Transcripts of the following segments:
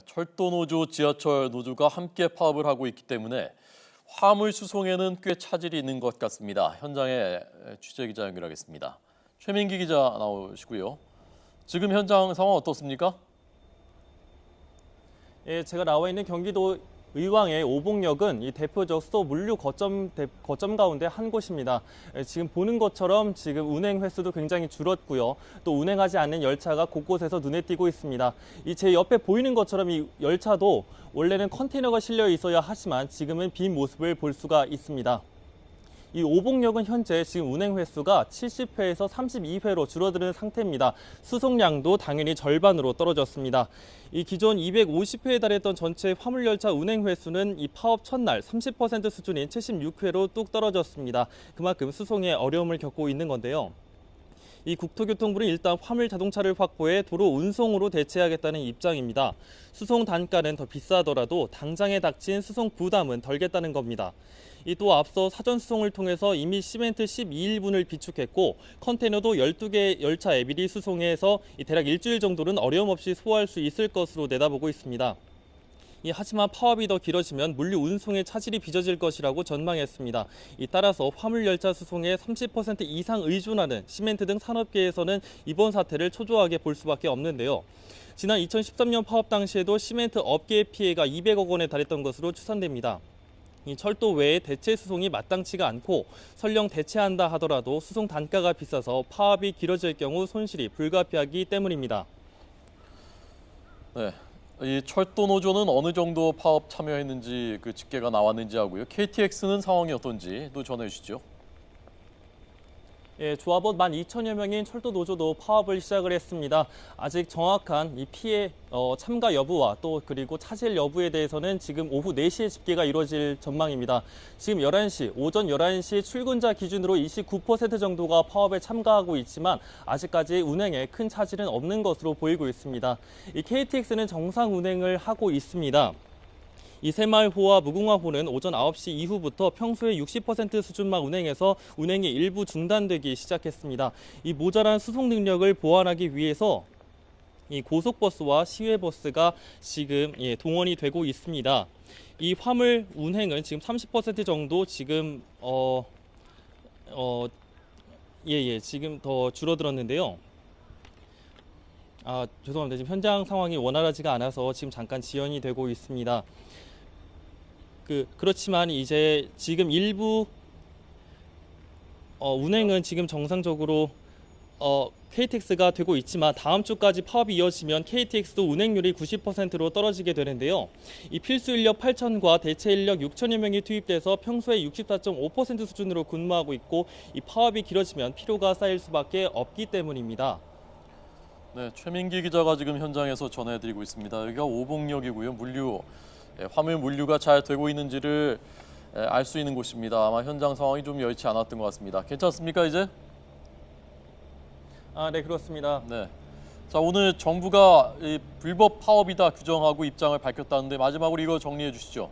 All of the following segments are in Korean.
철도 노조, 지하철 노조가 함께 파업을 하고 있기 때문에 화물 수송에는 꽤 차질이 있는 것 같습니다. 현장에 취재 기자 연결하겠습니다. 최민기 기자 나오시고요. 지금 현장 상황 어떻습니까? 예, 제가 나와 있는 경기도 의왕의 오봉역은 이 대표적 수도 물류 거점 가운데 한 곳입니다. 지금 보는 것처럼 지금 운행 횟수도 굉장히 줄었고요. 또 운행하지 않는 열차가 곳곳에서 눈에 띄고 있습니다. 이 제 옆에 보이는 것처럼 이 열차도 원래는 컨테이너가 실려 있어야 하지만 지금은 빈 모습을 볼 수가 있습니다. 이 오봉역은 현재 지금 운행 횟수가 70회에서 32회로 줄어드는 상태입니다. 수송량도 당연히 절반으로 떨어졌습니다. 이 기존 250회에 달했던 전체 화물열차 운행 횟수는 이 파업 첫날 30% 수준인 76회로 뚝 떨어졌습니다. 그만큼 수송에 어려움을 겪고 있는 건데요. 이 국토교통부는 일단 화물 자동차를 확보해 도로 운송으로 대체하겠다는 입장입니다. 수송 단가는 더 비싸더라도 당장에 닥친 수송 부담은 덜겠다는 겁니다. 또 앞서 사전 수송을 통해서 이미 시멘트 12인분을 비축했고 컨테이너도 12개 열차에 미리 수송해서 대략 일주일 정도는 어려움 없이 소화할 수 있을 것으로 내다보고 있습니다. 하지만 파업이 더 길어지면 물류 운송에 차질이 빚어질 것이라고 전망했습니다. 따라서 화물열차 수송에 30% 이상 의존하는 시멘트 등 산업계에서는 이번 사태를 초조하게 볼 수밖에 없는데요. 지난 2013년 파업 당시에도 시멘트 업계의 피해가 200억 원에 달했던 것으로 추산됩니다. 철도 외에 대체 수송이 마땅치가 않고 설령 대체한다 하더라도 수송 단가가 비싸서 파업이 길어질 경우 손실이 불가피하기 때문입니다. 네, 이 철도 노조는 어느 정도 파업 참여했는지 그 집계가 나왔는지 하고요. KTX는 상황이 어떤지도 전해 주시죠. 예, 조합원 12,000여 명인 철도 노조도 파업을 시작을 했습니다. 아직 정확한 이 피해 참가 여부와 또 그리고 차질 여부에 대해서는 지금 오후 4시에 집계가 이루어질 전망입니다. 지금 11시, 오전 11시 출근자 기준으로 29% 정도가 파업에 참가하고 있지만 아직까지 운행에 큰 차질은 없는 것으로 보이고 있습니다. 이 KTX는 정상 운행을 하고 있습니다. 이 새마을호와 무궁화호는 오전 9시 이후부터 평소의 60% 수준만 운행해서 운행이 일부 중단되기 시작했습니다. 이 모자란 수송 능력을 보완하기 위해서 이 고속버스와 시외버스가 지금 동원이 되고 있습니다. 이 화물 운행은 지금 30% 정도 지금 지금 더 줄어들었는데요. 죄송합니다. 지금 현장 상황이 원활하지가 않아서 지금 잠깐 지연이 되고 있습니다. 그렇지만 이제 지금 일부 운행은 지금 정상적으로 KTX가 되고 있지만 다음 주까지 파업이 이어지면 KTX도 운행률이 90%로 떨어지게 되는데요. 이 필수 인력 8,000과 대체 인력 6,000여 명이 투입돼서 평소에 64.5% 수준으로 근무하고 있고 이 파업이 길어지면 피로가 쌓일 수밖에 없기 때문입니다. 네, 최민기 기자가 지금 현장에서 전해드리고 있습니다. 여기가 오봉역이고요. 화물 물류가 잘 되고 있는지를 알 수 있는 곳입니다. 아마 현장 상황이 좀 여의치 않았던 것 같습니다. 괜찮습니까, 이제? 네, 그렇습니다. 네. 자, 오늘 정부가 이 불법 파업이다 규정하고 입장을 밝혔다는데 마지막으로 이거 정리해 주시죠.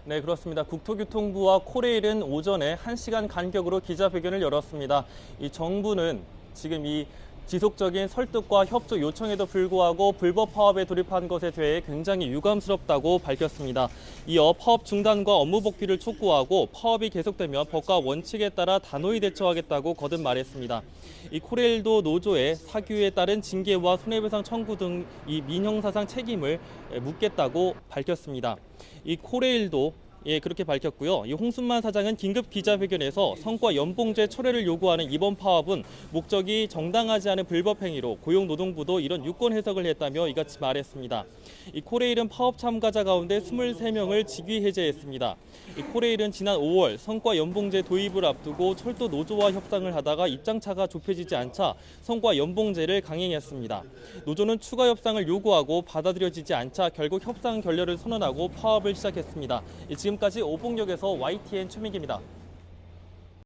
네, 그렇습니다. 국토교통부와 코레일은 오전에 1시간 간격으로 기자회견을 열었습니다. 이 정부는 지금 이 지속적인 설득과 협조 요청에도 불구하고 불법 파업에 돌입한 것에 대해 굉장히 유감스럽다고 밝혔습니다. 이어 파업 중단과 업무 복귀를 촉구하고 파업이 계속되면 법과 원칙에 따라 단호히 대처하겠다고 거듭 말했습니다. 이 코레일도 노조의 사규에 따른 징계와 손해배상 청구 등 이 민형사상 책임을 묻겠다고 밝혔습니다. 이 코레일도 그렇게 밝혔고요. 이 홍순만 사장은 긴급 기자회견에서 성과 연봉제 철회를 요구하는 이번 파업은 목적이 정당하지 않은 불법 행위로 고용노동부도 이런 유권 해석을 했다며 이같이 말했습니다. 이 코레일은 파업 참가자 가운데 23명을 직위 해제했습니다. 이 코레일은 지난 5월 성과 연봉제 도입을 앞두고 철도 노조와 협상을 하다가 입장차가 좁혀지지 않자 성과 연봉제를 강행했습니다. 노조는 추가 협상을 요구하고 받아들여지지 않자 결국 협상 결렬을 선언하고 파업을 시작했습니다. 지금까지 오봉역에서 YTN 최민기입니다.